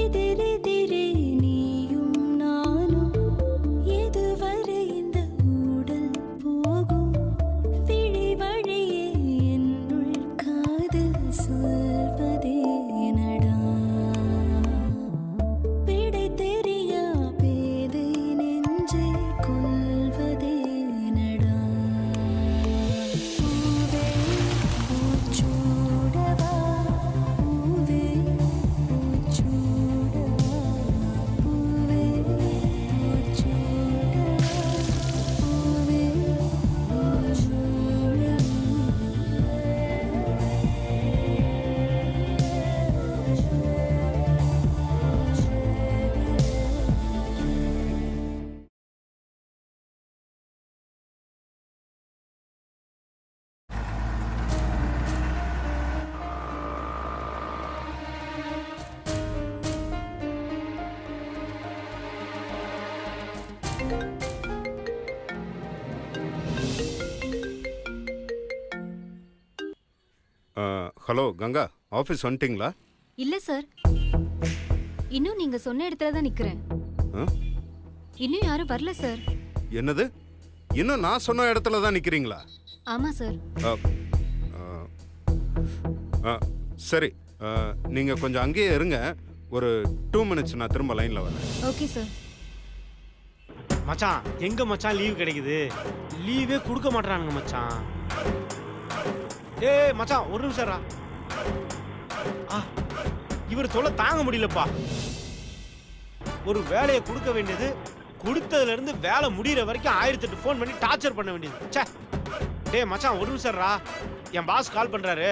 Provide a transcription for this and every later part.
எதிரெதிரே நீயும் நானும் எதுவரை இந்த ஊடல் போகும் விழி வழியே என்னுள் காதல் சொல்வதே நடா விடை தெரியா பேதை நெஞ்சை கொள்வதே நடா பூவே பூச்சூடவா பூவே பூச்சூடவா பூவே பூச்சூடவா பூவே ஹலோ கங்கா, ஆஃபீஸ் வந்துட்டிங்களா? இல்ல சார், இன்னும் நீங்க சொன்ன இடத்துல தான் நிக்கிறேன். இன்னும் யாரும் வரல சார். என்னது, இன்னும் நான் சொன்ன இடத்துல தான் நிற்கிறீங்களா? ஆமா சார். சரி, நீங்கள் கொஞ்சம் அங்கேயே இருங்க. ஒரு 2 மினிட்ஸ் நான் திரும்ப லைனில் வரேன். Okay sir. மச்சான், எங்க மச்சான் லீவ் கிடைக்குது? லீவே கொடுக்க மாட்டானுங்க மச்சான். ஏய் மச்சான், ஒரு நிமிஷம்டா. இவர் தொல்லை தாங்க முடியலப்பா. ஒரு வேலையை கொடுக்க வேண்டியது, கொடுத்ததுல இருந்து வேலை முடிகிற வரைக்கும் 1008 ஃபோன் பண்ணி டார்ச்சர் பண்ண வேண்டியது. சே, டேய் மச்சான், ஒரு நிமிஷம்டா. என் பாஸ் கால் பண்றாரு,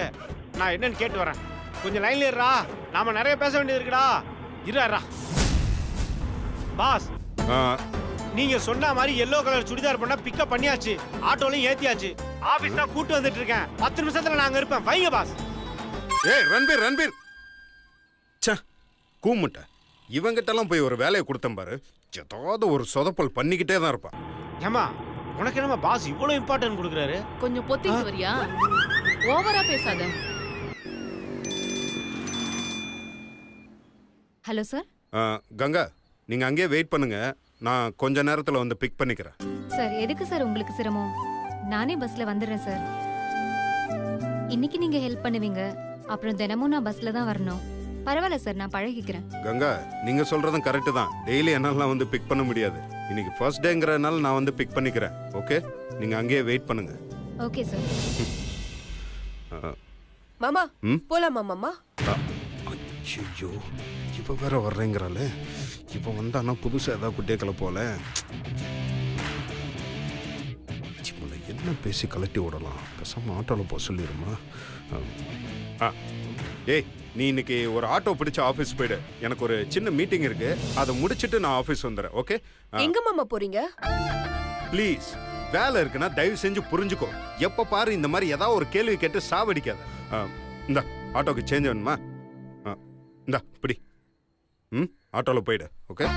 நான் என்னன்னு கேட்டு வரேன். கொஞ்சம் லைன்ல இருடா, நாம நிறைய பேச வேண்டியது இருக்குடா. இருடா பாஸ். நீங்க சொன்ன மாதிரி எல்லோ கலர் சுடிதார் பண்ணா பிக்கப் பண்ணியாச்சு, ஆட்டோலையும் ஏத்தியாச்சு. ஆபீஸ் தான் கூட்டு வந்துட்டு இருக்கேன். 10 நிமிஷத்துல நான் அங்க இருப்பேன். வைங்க பாஸ். ஏய் ரன்பீர், சே கூமுட்ட. இவங்கிட்டலாம் போய் ஒரு வேலையை கொடுத்தேன் பாரு, ஏதாவது ஒரு சொதப்பல் பண்ணிக்கிட்டே தான் இருப்பான். ஏமா, உனக்கு என்னமா பாஸ் இவ்வளவு இம்பார்ட்டன்ட் கொடுக்குறாரு? கொஞ்சம் பொத்திட்டு வரியா? ஓவரா பேசாத. Hello sir. கங்கா, நீங்கள் அங்கேயே வெயிட் பண்ணுங்க, நான் கொஞ்ச நேரத்தில் வந்து பிக் பண்ணிக்கிறேன். சார், எதுக்கு சார் உங்களுக்கு சிரமம்? நானே பஸ்ல வந்துடுறேன் சார். இன்னைக்கு நீங்க ஹெல்ப் பண்ணுவீங்க, அப்புறம் தினமும் நான் பஸ்ல தான் வரணும். பரவாயில்ல சார், நான் பழகிக்கிறேன். கங்கா, நீங்கள் சொல்கிறதும் கரெக்டு தான். டெய்லி என்னாலாம் வந்து பிக் பண்ண முடியாது. இன்னைக்கு ஃபர்ஸ்ட் டேங்கிறனால நான் வந்து பிக் பண்ணிக்கிறேன். ஓகே, நீங்கள் அங்கேயே வெயிட் பண்ணுங்க. Okay sir. மாமா போலாமா மாமா? ஐயோ, இப்போ வேற வர்றேங்கிறாள். இப்போ வந்தானா புதுசாக ஏதாவது குட்டியக்கலை போல. என்ன பேசி கலட்டி விடலாம்? பேசாமல் ஆட்டோவில் போக சொல்லிடுமா? ஏய், நீ இன்னைக்கு ஒரு ஆட்டோ பிடிச்ச ஆஃபீஸ் போயிடு. எனக்கு ஒரு சின்ன மீட்டிங் இருக்கு, அதை முடிச்சுட்டு நான் ஆஃபீஸ் வந்துடுறேன். ஓகே? எங்க மாமா போறீங்க? ப்ளீஸ், வேலை இருக்குன்னா தயவு செஞ்சு புரிஞ்சுக்கோ. எப்போ பாரு இந்த மாதிரி ஏதாவது ஒரு கேள்வி கேட்டு சாவடிக்காத. இந்த ஆட்டோக்கு சேஞ்ச் வேணுமா? இந்தா இப்படி ஆட்டோவில் போயிடு. ஓகே?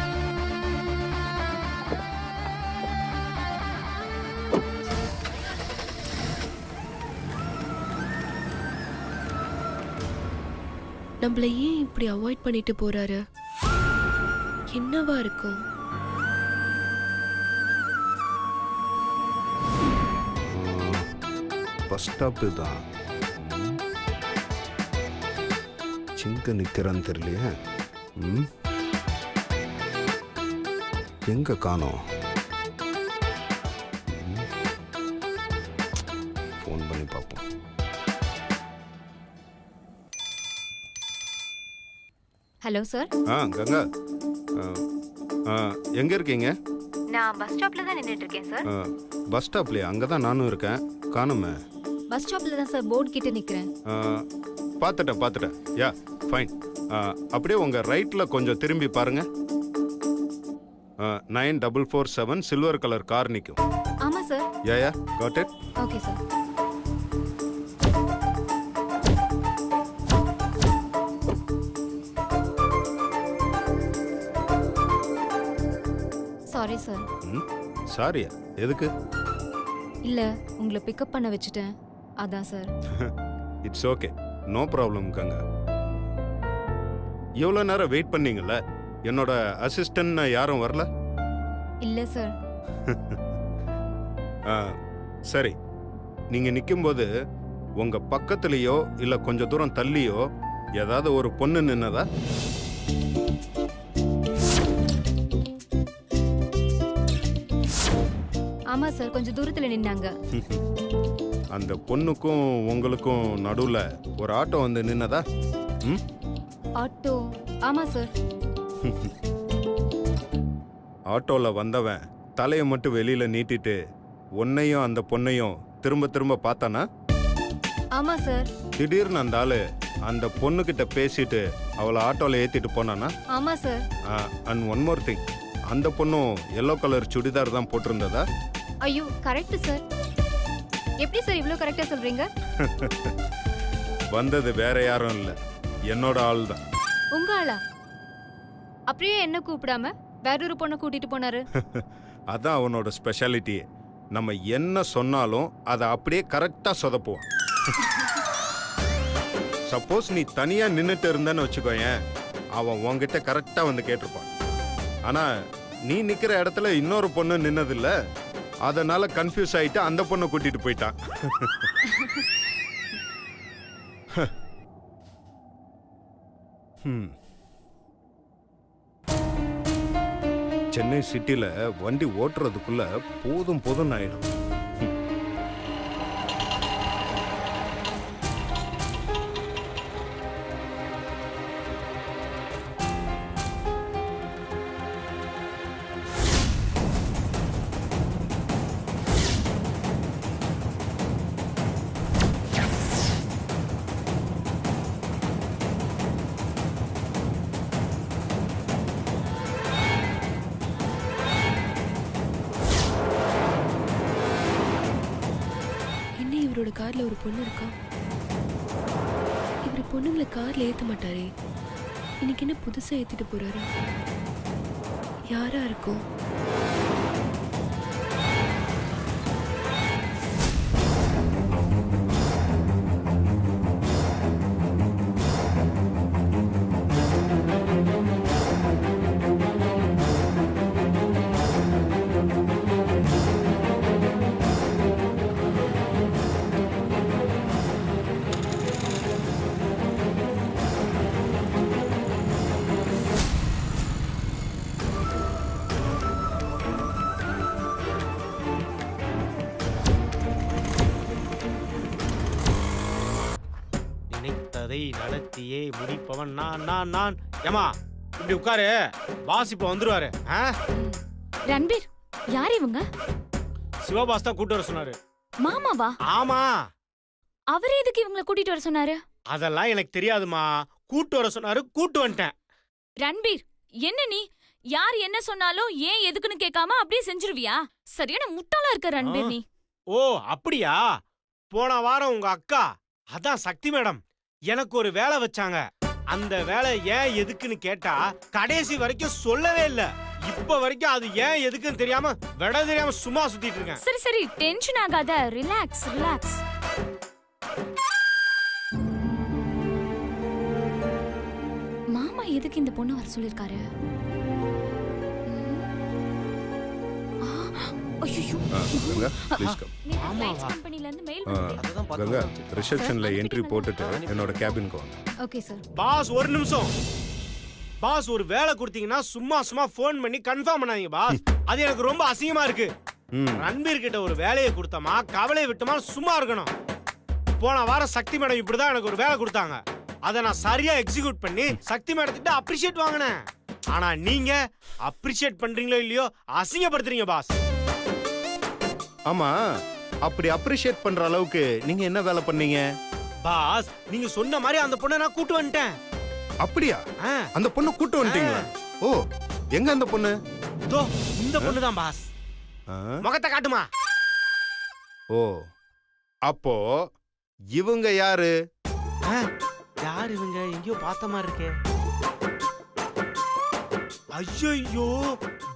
நம்மள ஏன் இப்படி அவாய்ட் பண்ணிட்டு போறாரு? என்னவா இருக்கும்? பஸ் ஸ்டாப்பு தான். சிங்க நிற்கிறான்னு தெரியலையே. எங்க காணோம்? ஃபோன் பண்ணி பார்ப்போம். Hello sir. கங்கா, எங்க இருக்கீங்க? நான் பஸ் ஸ்டாப்ல தான் நின்னுட்டு இருக்கேன் சார். பஸ் ஸ்டாப்லயா? அங்கே தான் நானும் இருக்கேன். காணுமே. பஸ் ஸ்டாப்ல தான் சார், போர்டு கிட்ட நிக்கிறேன். பார்த்துட்டேன். யா, ஃபைன். அப்படியே உங்க ரைட்ல கொஞ்சம் திரும்பி பாருங்க. 9447 சில்வர் கலர் கார் நிற்கும். ஆமா sir. Yeah, got it. Okay sir. Sorry sir. சாரியா? எதுக்கு? இல்ல, உங்களை பிக்கப் பண்ண வச்சுட்டேன், அதான் sir. It's okay, no problem Ganga. எவ்வளோ நேரம் வெயிட் பண்ணீங்கல்ல? என்னோட அசிஸ்டன்ட் யாரும் வரல? இல்ல சார். ஆ, சரி. நீங்க நிக்கும்போது உங்க பக்கத்துலயோ இல்ல கொஞ்சம் தூரம் தள்ளியோ ஏதாவது ஒரு பொண்ணு நின்னதா? ஆமா சார், கொஞ்சம் தூரத்துல நின்னாங்க. அந்த பொண்ணுக்கும் உங்களுக்கும் நடுவுல ஒரு ஆட்டோ வந்து நின்னதா? ம்? ஆட்டோ? ஆமா சார். ஆட்டோல வந்தவன் தலையை மட்டும் வெளியில நீட்டிட்டு உன்னையும் அந்த பொண்ணையும் திரும்ப திரும்ப பார்த்தானா? ஆமா சார். திடீர்னு அந்த ஆளு அந்த பொண்ணுகிட்ட பேசிட்டு அவளை ஆட்டோல ஏத்திட்டு போனானா? ஆமா sir. And one more thing, அந்த பொண்ணும் எல்லோ கலர் சுடிதார் தான் போட்டிருந்ததா? ஐயோ, கரெக்ட் சார். எப்படி சார் இவ்ளோ கரெக்டா சொல்றீங்க? வந்தது வேற யாரும் இல்ல, என்னோட ஆள் தான். உங்க ஆளா? அப்படியே என்ன கூப்பிடாம வேறொரு பொண்ணை கூட்டிட்டு போனாரு. அதான் அவனோட ஸ்பெஷாலிட்டியே. நம்ம என்ன சொன்னாலும் அதை அப்படியே கரெக்டா சொதப்புவான். சப்போஸ் நீ தனியா நின்னுட்டு இருந்தன்னு வச்சுக்கோயேன், அவன் உன்கிட்ட கரெக்டா வந்து கேட்டிருப்பான். ஆனா நீ நிக்கிற இடத்துல இன்னொரு பொண்ணு நின்னதில்ல, அதனால கன்ஃபியூஸ் ஆயிட்டு அந்த பொண்ணை கூட்டிட்டு போயிட்டான். சென்னை சிட்டில வண்டி ஓட்டுறதுக்குள்ள போதும் போதும் ஆயிடும். என்ன இவரோட கார்ல ஒரு பொண்ணு இருக்கா? இவர் பொண்ணுங்களை கார்ல ஏத்த மாட்டாரே, இன்னைக்கு என்ன புதுசா ஏத்திட்டு போறாரு? யாரா இருக்கும்? நினைத்ததை நடத்தியே முடிப்பவன் நான் நான் நான். ஏமா இப்படி உட்காரு, பாஸ் இப்ப வந்துருவாரு. ஆ? ரன்பீர், யார் இவங்க? சிவபாஸ் தான் கூட்டு வர சொன்னாரு. மாமாவா? ஆமா, அவரே எதுக்கு இவங்கள கூட்டிட்டு வர சொன்னாரு? அதெல்லாம் எனக்கு தெரியாதுமா. கூட்டு வர சொன்னாரு, கூட்டு வந்துட்டேன். ரன்பீர், என்ன நீ யார் என்ன சொன்னாலும் ஏன் எதுக்குன்னு கேட்காம அப்படியே செஞ்சிருவியா? சரியான முட்டாளா இருக்க ரன்பீர் நீ. ஓ அப்படியா? போன வாரம் உங்க அக்கா, அதான் சக்தி மேடம், எனக்கு ஒரு வேலை வச்சாங்க. அந்த வேலை ஏன் எதுக்குன்னு கேட்டா கடைசி வரைக்கும் சொல்லவே இல்ல. இப்ப வரைக்கும் அது ஏன் எதுக்குன்னு தெரியாம விட தெரியாம சும்மா சுத்திட்டு இருக்கேன். சரி சரி, டென்ஷன் ஆகாத, ரிலாக்ஸ் ரிலாக்ஸ். மாமா எதுக்கு இந்த பொண்ணு வர சொல்லிருக்காரு? ஐயோ, கங்கா, ப்ளீஸ் கம். ஆமாவா? கம்பெனில இருந்து மெயில் கங்கா, ரிசப்ஷன்ல என்ட்ரி போட்டுட்டு என்னோட கேபினுக்கு வாங்க. Okay sir. பாஸ் ஒரு நிமிஷம். பாஸ் ஒரு வேலை கொடுத்தீங்கன்னா சும்மா சும்மா ஃபோன் பண்ணி கன்ஃபார்ம் பண்ணாதீங்க பாஸ். அது எனக்கு ரொம்ப அசிங்கமா இருக்கு. ரன்பீர் கிட்ட ஒரு வேலையை கொடுத்தமா கவலையை விட்டுமா சும்மா இருக்கணும். போன வாரம் சக்தி மேடம் இப்படிதான் எனக்கு ஒரு வேலை கொடுத்தாங்க. அதை நான் சரியா எக்ஸிக்யூட் பண்ணி சக்தி மேடத்திட்ட அப்ரிஷியேட் வாங்கினேன். ஆனா நீங்க அப்ரிஷியேட் பண்றீங்களோ இல்லையோ அசிங்கப்படுத்துறீங்க பாஸ். ஆமா, அப்படி அப்ரிஷியேட் பண்ற அளவுக்கு நீங்க என்ன வேலை பண்ணீங்க? பாஸ் நீங்க சொன்ன மாதிரி அந்த பொண்ணை நான் கூட்டு வந்துட்டேன். அப்படியா? ஆ. அந்த பொண்ணு கூட்டு வந்துட்டீங்களா? ஓ, எங்க அந்த பொண்ணு? தோ இந்த பொண்ணு தான் பாஸ். ஆ? முகத்தை காட்டுமா? ஓ, அப்போ இவங்க யாரு? யார் இவங்க? எங்கேயோ பார்த்த மாதிரி இருக்கே. ஐயோ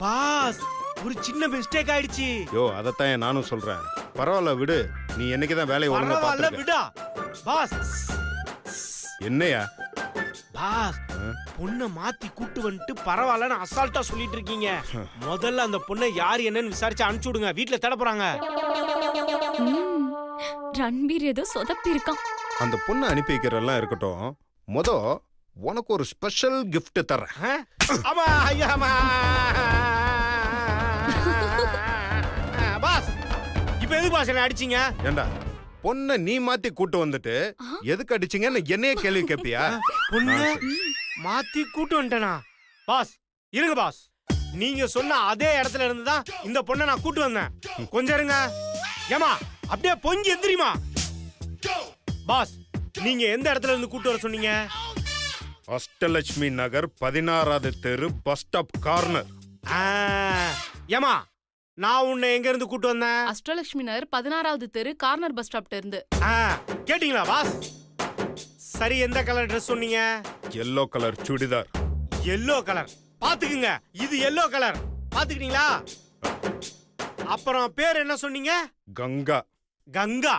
பாஸ், ஒரு சின்ன மிஸ்டேக் ஆயிடுச்சு. யோ, அதத்தான் நானும் சொல்றேன். பரவாயில்ல விடு, நீ என்னைக்குதான் வேலையை ஒழுங்கா பரவாயில்ல பாத்துக்க. விடா பாஸ். என்னையா? பாஸ் பொண்ணை மாத்தி கூட்டு வந்துட்டு பரவாயில்லன்னு அசால்ட்டா சொல்லிட்டு இருக்கீங்க. முதல்ல அந்த பொண்ணை யார் என்னன்னு விசாரிச்சு அனுப்பிச்சு விடுங்க. வீட்டுல தேட போறாங்க. ரன்பீர் ஏதோ சொதப்பி இருக்கான். அந்த பொண்ணை அனுப்பி வைக்கிறதெல்லாம் இருக்கட்டும், உனக்கு ஒரு ஸ்பெஷல் gift தர்றேன். ஆமா ஐயாமா பாஸ், இப்போ எது பாஸ் என்ன அடிச்சீங்க? ஏண்டா பொண்ணை நீ மாத்தி கூட்டு வந்துட்டு எதுக்கு அடிச்சீங்கன்னு என்னைய கேள்வி கேட்பியா? பொண்ணு ஆ, சரி. மாத்தி கூட்டு வந்துட்டேனா? பாஸ் இருங்க பாஸ், நீங்க சொன்ன அதே இடத்துல இருந்து தான் இந்த பொண்ணை நான் கூட்டு வந்தேன். கொஞ்சம் இருங்க. ஏமா அப்படியே பொங்கி எந்திரிமா. பாஸ் நீங்க எந்த இடத்துல இருந்து கூட்டு வர சொன்னீங்க? அஷ்டலட்சுமி நகர் 16வது தெரு பஸ் ஸ்டாப் கார்னர். ஏமா நான் உன்னை எங்க இருந்து கூட்டு வந்தேன்? அஷ்டலட்சுமி நகர் 16வது தெரு கார்னர் பஸ் ஸ்டாப்ல இருந்து. கேட்டீங்களா பாஸ்? சரி, எந்த கலர் ட்ரெஸ் சொன்னீங்க? Yellow colour churidar. Yellow colour பாத்துக்குங்க, இது எல்லோ கலர் பாத்துக்கிட்டீங்களா? அப்புறம் பேர் என்ன சொன்னீங்க? கங்கா. கங்கா.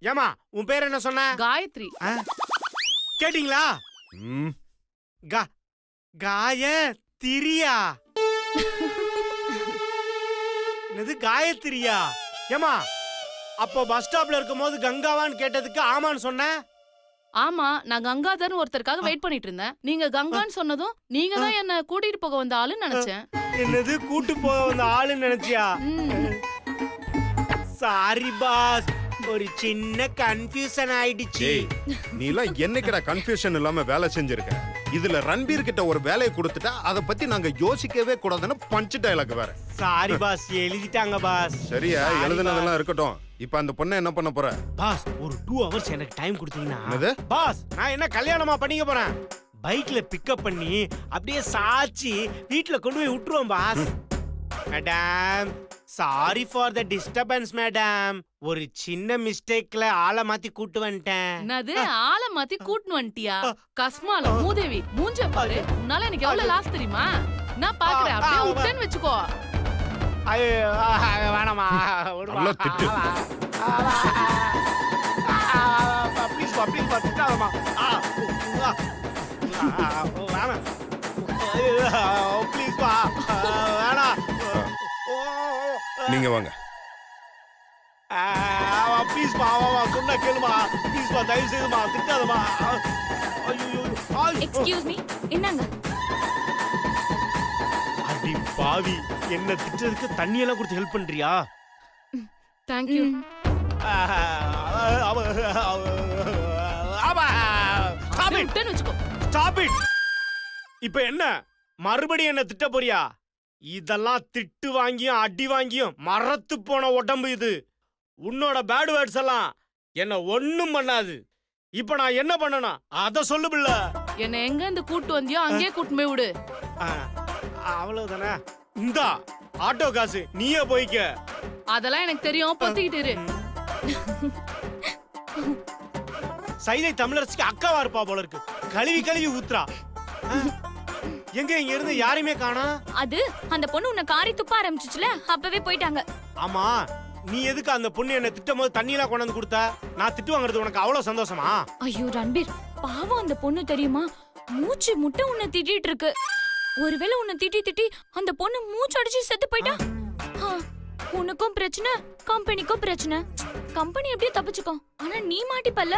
ஏமா உன் பேர் என்ன சொன்ன? காயத்ரி. கேட்டீங்களா? ம், காயத்ரியா? என்னது காயத்ரியா? ஏமா அப்போ பஸ் ஸ்டாப்ல இருக்கும்போது கங்காவான்னு கேட்டதுக்கு ஆமான்னு சொன்னேன். ஆமா, நான் கங்காதர்னு ஒருத்தருக்காக வெயிட் பண்ணிட்டு இருந்தேன். நீங்க கங்கான்னு சொன்னதும் நீங்க தான் என்ன கூட்டிட்டு போக வந்த ஆளுன்னு நினைச்சேன். என்னது கூட்டு போக வந்த ஆளுன்னு நினைச்சியா? சாரி பாஸ், ஒரு சின்ன கன்ஃபியூஷன் ஆயிடுச்சு. டேய், நீ எல்லாம் என்னைக்குடா கன்ஃபியூஷன் இல்லாம வேலை செஞ்சிருக்க? இதுல ரன்பீர் கிட்ட ஒரு வேலையை கொடுத்துட்டா அதை பத்தி நாங்க யோசிக்கவே கூடாதுன்னு பஞ்ச் டயலாக் வேற. சாரி பாஸ், எழுதிட்டாங்க பாஸ். சரியா? Sorry எழுதுனதெல்லாம் இருக்கட்டும். இப்ப அந்த பொண்ணை என்ன பண்ண போற? பாஸ் ஒரு 2 hours எனக்கு டைம் கொடுத்தீங்கன்னா. என்னது? பாஸ் நான் என்ன கல்யாணமா பண்ணிக்க போறேன்? பைக்ல பிக்கப் பண்ணி அப்படியே சாச்சி வீட்ல கொண்டு போய் விட்டுருவோம் boss. Madam sorry for the disturbance madam. ஒரு சின்ன மிஸ்டேக்ல ஆளை மாத்தி கூட்டு வந்துட்டேன். என்னது ஆளை மாத்தி கூட்டினு வந்துட்டியா? கஸ்மால மூதேவி மூஞ்ச பாரு. உன்னால எனக்கு எவ்வளவு லாஸ் தெரியுமா? நான் பாக்குறேன், அப்படியே விட்டேன்னு வச்சுக்கோ. வேணாமா, நல்லா திட்டு. ப்ளீஸ் பா, ப்ளீஸ் பா, திட்டாதம்மா. வேணாம் ப்ளீஸ் பா, வேணாம். நீங்க வாங்க. ப்ளீஸ் பா, சொன்னா கேளுமா. ப்ளீஸ் பா, தயவு செய்துமா, திட்டாதம்மா. எக்ஸ்கியூஸ் மீ, என்னங்க? அடி பாவி, என்ன திட்டதுக்கு தண்ணி எல்லாம் கொடுத்து ஹெல்ப் பண்றியா? தேங்க்யூ. விட்டேன்னு வச்சுக்கோ. Stop it! இப்ப என்ன மறுபடியும் என்ன திட்ட போறியா? இதெல்லாம் திட்டு வாங்கியும் அடி வாங்கியும் மரத்து போன உடம்பு இது. உன்னோட பேட் வேர்ட்ஸ் எல்லாம் என்ன ஒண்ணும் பண்ணாது. இப்ப நான் என்ன பண்ணணும் அத சொல்லு பிள்ள. என்ன எங்க இருந்து கூட்டு வந்தியோ அங்கேயே கூட்டு போய் விடு. அவ்வளவுதானே? இந்தா ஆட்டோ காசு, நீயே போய்க்க. அதெல்லாம் எனக்கு தெரியும், பொத்திக்கிட்டு இரு. சைதை தமிழரசிக்கு அக்காவா இருப்பா போல இருக்கு. கழுவி கழுவி ஊத்துறா. எங்க இங்க இருந்து யாரையுமே காணா? அது அந்த பொண்ணு உன்னை காரி துப்ப ஆரம்பிச்சுச்சுல, அப்பவே போயிட்டாங்க. ஆமா, நீ எதுக்கு அந்த பொண்ணு என்ன திட்டும் போது தண்ணி எல்லாம் கொண்டு வந்து கொடுத்த? நான் திட்டு வாங்குறது உனக்கு அவ்வளவு சந்தோஷமா? ஐயோ ரன்பீர், பாவம் அந்த பொண்ணு தெரியுமா? மூச்சு முட்டை உன்னை திட்டிட்டு இருக்கு. ஒருவேளை உன்னை திட்டி திட்டி அந்த பொண்ணு மூச்சு அடிச்சு செத்து போயிட்டா, உனக்கும் பிரச்சனை, கம்பெனிக்கும் பிரச்சனை. கம்பெனி எப்படியே தப்பிச்சுக்கோ, ஆனா நீ மாட்டிப்பல்ல.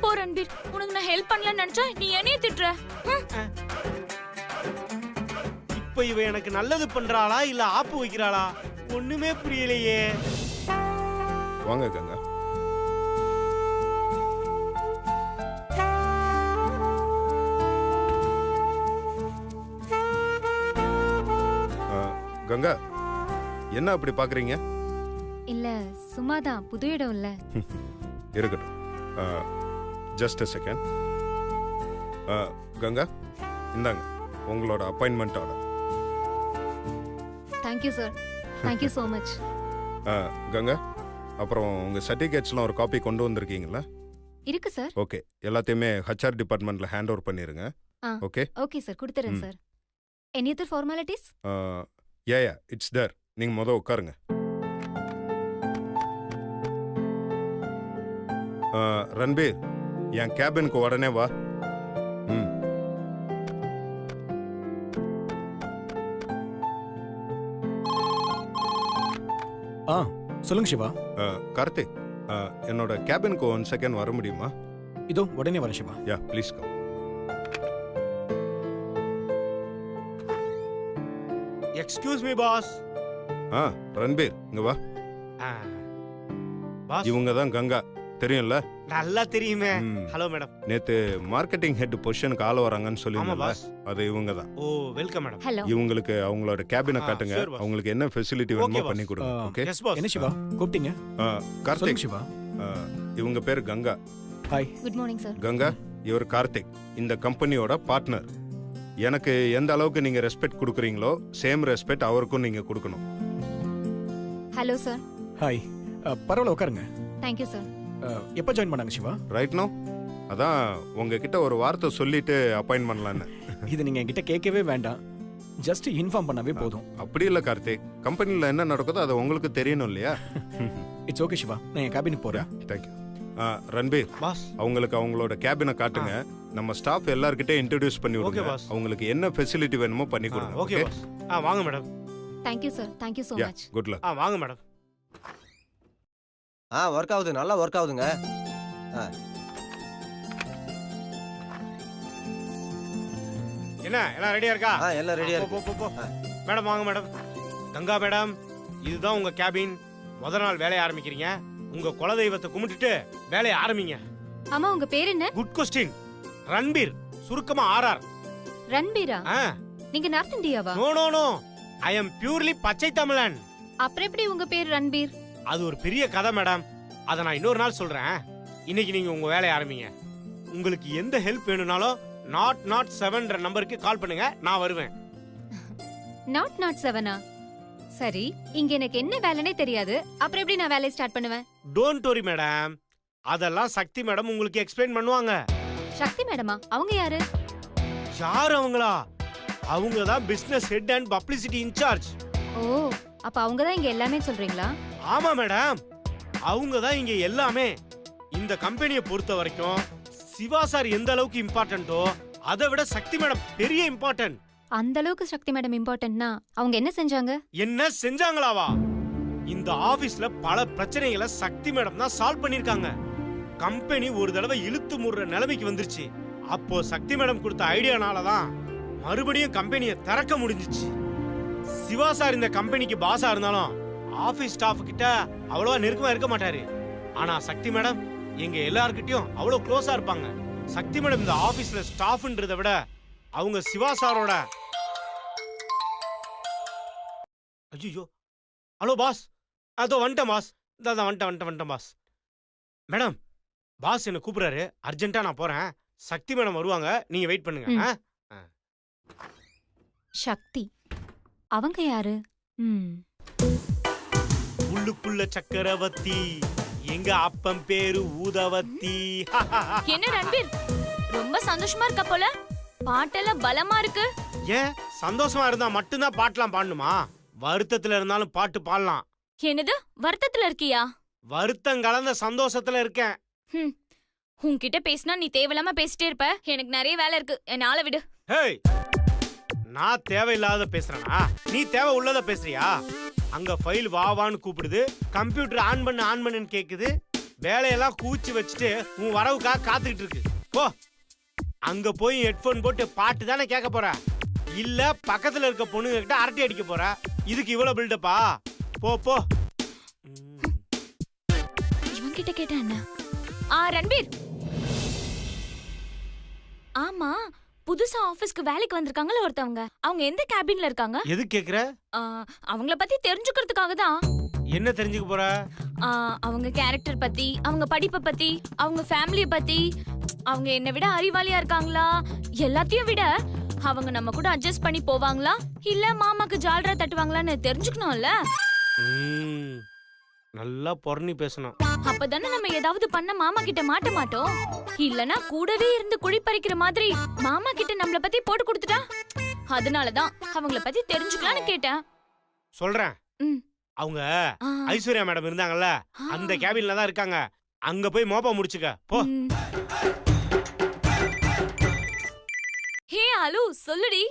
போ ரன்பீர், உனக்கு நான் ஹெல்ப் பண்ணலன்னு நினைச்சா நீ என்னைய திட்டுற. இப்ப இவ எனக்கு நல்லது பண்றாளா இல்ல ஆப்பு வைக்கிறாளா ஒண்ணுமே புரியலையே. வாங்க கங்கா. கங்கா, என்ன அப்படி பாக்குறீங்க? இல்ல சும்மாதான், புது இடம் இல்ல. இருக்கட்டும், ஜஸ்ட் a செகண்ட். கங்கா, இந்தாங்க உங்களோட appointment order. Thank you sir, thank you so much. Ganga, அப்புறம் உங்க சர்டிஃபிகேட்ஸ்லாம் ஒரு காப்பி கொண்டு வந்திருக்கீங்களா? இருக்கு சார். ஓகே, எல்லாத்தையுமே HR டிபார்ட்மெண்ட்ல ஹேண்ட் ஓவர் பண்ணிருங்க. ஓகே ஓகே சார், கொடுத்துறேன் sir. Any other formalities? Yeah it's there. நீங்க முத உட்காருங்க. ரன்பீர், என் கேபினுக்கு உடனே வா. ஆ சொல்லுங்க சிவா. கார்த்திக், என்னோட கேபினுக்கு 1 செகண்ட் வர முடியுமா? இதோ உடனே வரேன் Siva. Yeah please come. Excuse me boss. Ranbir இங்க வா. பாஸ் இவங்க தான் கங்கா, தெரியும்ல? நல்லா தெரியுமே. ம். Hello madam. நேத்து மார்க்கெட்டிங் ஹெட் பொசிஷனுக்கு ஆள் வராங்கன்னு ஆமா சொல்லியிருந்தேன்ல, பாஸ். அது இவங்க தான். ஓ வெல்கம் மேடம். ஹலோ. இவங்களுக்கு அவங்களோட கேபினை காட்டுங்க. sure boss. அவங்களுக்கு என்ன ஃபெசிலிட்டி Okay வேணுமோ boss. பண்ணி கொடுங்க. ஆ, ஓகே? Yes boss. என்ன சிவா கூப்பிட்டீங்க? சொல்லுங்க கார்த்திக், சிவா. இவங்க பேர் Ganga. Hi. Good morning sir. Ganga, இவர் கார்த்திக், இந்த கம்பெனியோட பார்ட்னர். எனக்கு எந்த அளவுக்கு நீங்க ரெஸ்பெக்ட் கொடுக்குறீங்களோ சேம் ரெஸ்பெக்ட் அவருக்கும் நீங்க கொடுக்கணும். Hello sir. ஹாய். பரவாயில்ல உட்காருங்க. Thank you sir. எப்போ ஜாயின் பண்ணாங்க சிவா? Right no? அதான் உங்ககிட்ட ஒரு வார்த்தை சொல்லிட்டு அப்பாயின்ட் பண்ணலான்னு. இது நீங்க என்கிட்ட கேட்கவே வேண்டாம், ஜஸ்ட் இன்ஃபார்ம் பண்ணவே போதும். அப்படி இல்லை கார்த்திக், கம்பெனியில் என்ன நடக்குதோ அது உங்களுக்கு தெரியணும் இல்லையா? இட்ஸ் ஓகே சிவா, நான் என் கேபினுக்கு போறேன். தேங்க்யூ. ரன்பீர், பாஸ். அவங்களுக்கு அவங்களோட கேபினை காட்டுங்க. நம்ம ஸ்டாஃப் எல்லார்கிட்டே இன்ட்ரடியூஸ் பண்ணி Okay, விடுங்க. boss. அவங்களுக்கு என்ன ஃபெசிலிட்டி வேணுமோ பண்ணி கொடுங்க. Okay boss. வாங்க madam. Thank you sir. Thank you so yeah much. Good luck. வாங்க மேடம். ஒர்க் ஆகுது, நல்லா ஒர்க் ஆகுதுங்க. என்ன எல்லாம் ரெடியா இருக்கா? எல்லாம் ரெடியா போ, இருக்கு. போ, போ. மேடம் வாங்க மேடம். கங்கா மேடம், இதுதான் உங்க கேபின். முத நாள் வேலையை ஆரம்பிக்கிறீங்க. உங்க குலதெய்வத்தை கும்பிட்டுட்டு வேலையை ஆரம்பிங்க. ஆமா, உங்க பேர் என்ன? Good question. ரன்பீர், சுருக்கமா ஆர்ஆர். ரன்பீரா? நீங்க நார்த் இந்தியாவா? No no no, I am purely பச்சை தமிழன். அப்புறம் எப்படி உங்க பேர் ரன்பீர்? அது ஒரு பெரிய கதை மேடம், அதை நான் இன்னொரு நாள் சொல்றேன். இன்னைக்கு நீங்க உங்க வேலையை ஆரம்பிங்க. உங்களுக்கு எந்த ஹெல்ப் வேணும்னாலும் 007 நம்பருக்கு கால் பண்ணுங்க, நான் வருவேன். நாட் 7ஆ? சரி, இங்க எனக்கு என்ன வேலைனே தெரியாது, அப்புறம் எப்படி நான் வேலையை ஸ்டார்ட் பண்ணுவேன்? டோன்ட் வரி மேடம், அதெல்லாம் சக்தி மேடம் உங்களுக்கு எக்ஸ்பிளைன் பண்ணுவாங்க. சக்தி மேடமா? அவங்க யாரு? யார் அவங்களா? அவங்க தான் business head and publicity incharge. ஓ, அப்ப அவங்க தான் இங்க எல்லாமே சொல்றீங்களா? ஆமா மேடம், அவங்க தான் இங்க எல்லாமே. இந்த கம்பெனியை பொறுத்த வரைக்கும் சிவா சார் எந்த அளவுக்கு இம்பார்ட்டன்ட்டோ அதை விட சக்தி மேடம் பெரிய இம்பார்ட்டன்ட். அந்த அளவுக்கு சக்தி மேடம் இம்பார்ட்டன்ட்னா அவங்க என்ன செஞ்சாங்க? என்ன செஞ்சாங்களாவா? இந்த ஆபீஸ்ல பல பிரச்சனைகளை சக்தி மேடம் தான் சால்வ் பண்ணிருக்காங்க. கம்பெனி ஒரு தடவை இழுத்து மூடுற நிலைமைக்கு வந்துருச்சு. அப்போ சக்தி மேடம் கொடுத்த ஐடியானால தான் மறுபடியும் கம்பெனியை திறக்க முடிஞ்சிச்சு. சிவா சார் இந்த கம்பெனிக்கு பாஸா இருந்தாலும் ஆபீஸ் ஸ்டாஃப் கிட்ட அவ்வளவா நெருக்கமா இருக்க மாட்டாரு. ஆனா சக்தி மேடம் எங்க எல்லார்கிட்டயும் அவ்வளவு க்ளோஸா இருப்பாங்க. சக்தி மேடம் இந்த ஆபீஸ்ல ஸ்டாஃப்ன்றதை விட அவங்க சிவா சாரோட. ஐயோ, ஹலோ பாஸ். அதோ வந்துட்டேன் பாஸ். இதான் வந்துட்டேன் பாஸ். மேடம், பாஸ் என்ன கூப்பிடுறாரு, அர்ஜென்ட்டா நான் போறேன். சக்தி மேடம் வருவாங்க, நீங்க வெயிட் பண்ணுங்க. சக்தி அவங்க யாரு? உள்ளுக்குள்ள சக்கரவர்த்தி, எங்க அப்பம் பேரு ஊதவத்தி. என்ன ரன்பீர், ரொம்ப சந்தோஷமா இருக்க போல, பாட்டெல்லாம் பலமா இருக்கு. ஏன் சந்தோஷமா இருந்தா மட்டும்தான் பாட்டெல்லாம் பாடணுமா? வருத்தத்துல இருந்தாலும் பாட்டு பாடலாம். என்னது, வருத்தத்துல இருக்கியா? வருத்தம் கலந்த சந்தோஷத்துல இருக்கேன். உன்கிட்ட பேசினா நீ தேவையில்லாம பேசிட்டே இருப்ப. எனக்கு நிறைய வேலை இருக்கு, என்ன ஆள விடு. ஹேய், நான் தேவையில்லாத பேசுறேனா? நீ தேவை உள்ளத பேசுறியா? அங்க ஃபைல் வான்னு கூப்பிடுது, கம்ப்யூட்டர் ஆன் பண்ணுன்னு கேக்குது. வேலையெல்லாம் கூச்சி வச்சுட்டு உன் வரவுக்காக காத்துக்கிட்டு இருக்கு. போ, அங்க போய் ஹெட்போன் போட்டு பாட்டு தானே கேட்க போற, இல்ல பக்கத்துல இருக்க பொண்ணுங்க கிட்ட அரட்டை அடிக்க போற? இதுக்கு இவ்வளவு பில்டப்பா? போ போ. இவன் கிட்ட கேட்டா என்ன? ரன்பீர், ஆமா, புதுசா ஆபீஸ்க்கு வேலைக்கு வந்திருக்காங்கல ஒருத்தவங்க, அவங்க எந்த கேபின்ல இருக்காங்க? எது கேக்குற? அவங்கள பத்தி தெரிஞ்சுக்கிறதுக்காக தான். என்ன தெரிஞ்சுக்க போற? அவங்க கேரக்டர் பத்தி, அவங்க படிப்பை பத்தி, அவங்க ஃபேமிலிய பத்தி, அவங்க என்னை விட அறிவாளியா இருக்காங்களா, எல்லாத்தையும் விட அவங்க நம்ம கூட அட்ஜஸ்ட் பண்ணி போவாங்களா, இல்ல மாமாக்கு ஜால்ரா தட்டுவாங்களான்னு தெரிஞ்சுக்கணும்ல. நல்லா பொறணி பேசணும். அப்பதானே நம்ம ஏதாவது பண்ண மாமா கிட்ட மாட்ட மாட்டோம். இல்லனா கூடவே இருந்து குழி பறிக்கிற மாதிரி மாமா கிட்ட நம்மள பத்தி போட்டு கொடுத்துட்டா. அதனாலதான் அவங்கள பத்தி தெரிஞ்சுக்கலாம்னு கேட்டேன். சொல்றேன். அவங்க ஐஸ்வர்யா மேடம் இருந்தாங்கல்ல, அந்த கேபின்ல தான் இருக்காங்க. அங்க போய் மோப்பா முடிச்சுக்க போ. ஹே அலு, சொல்லுடி.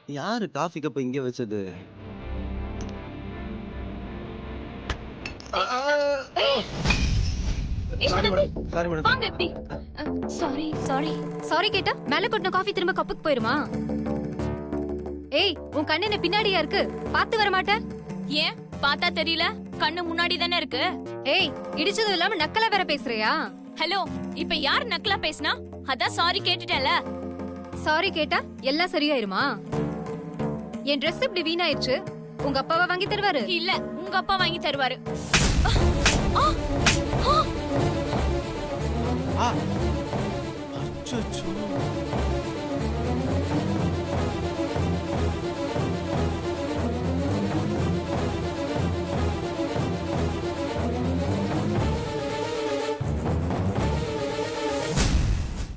யாரு காஃபி கப் இங்க வச்சது? Sorry madam. வாங்க எப்படி சாரி சாரி சாரி கேட்டா மேல கொட்டின காஃபி திரும்ப கப்புக்கு போயிருமா? ஏய் உன் கண்ணு என்ன பின்னாடியா இருக்கு? பார்த்து வர மாட்டே? ஏன் பார்த்தா தெரியல? கண்ணு முன்னாடி தானே இருக்கு. ஏய் இடிச்சதும் இல்லாம நக்கலா வேற பேசுறியா? ஹலோ, இப்ப யார் நக்கலா பேசினா? அதான் சாரி கேட்டுட்டேல. சாரி கேட்டா எல்லாம் சரியாயிருமா? என் Dress இப்படி வீணாயிருச்சு, உங்க அப்பாவை வாங்கி தருவாரு? இல்ல, உங்க அப்பா வாங்கி தருவாரு. அச்சச்சோ.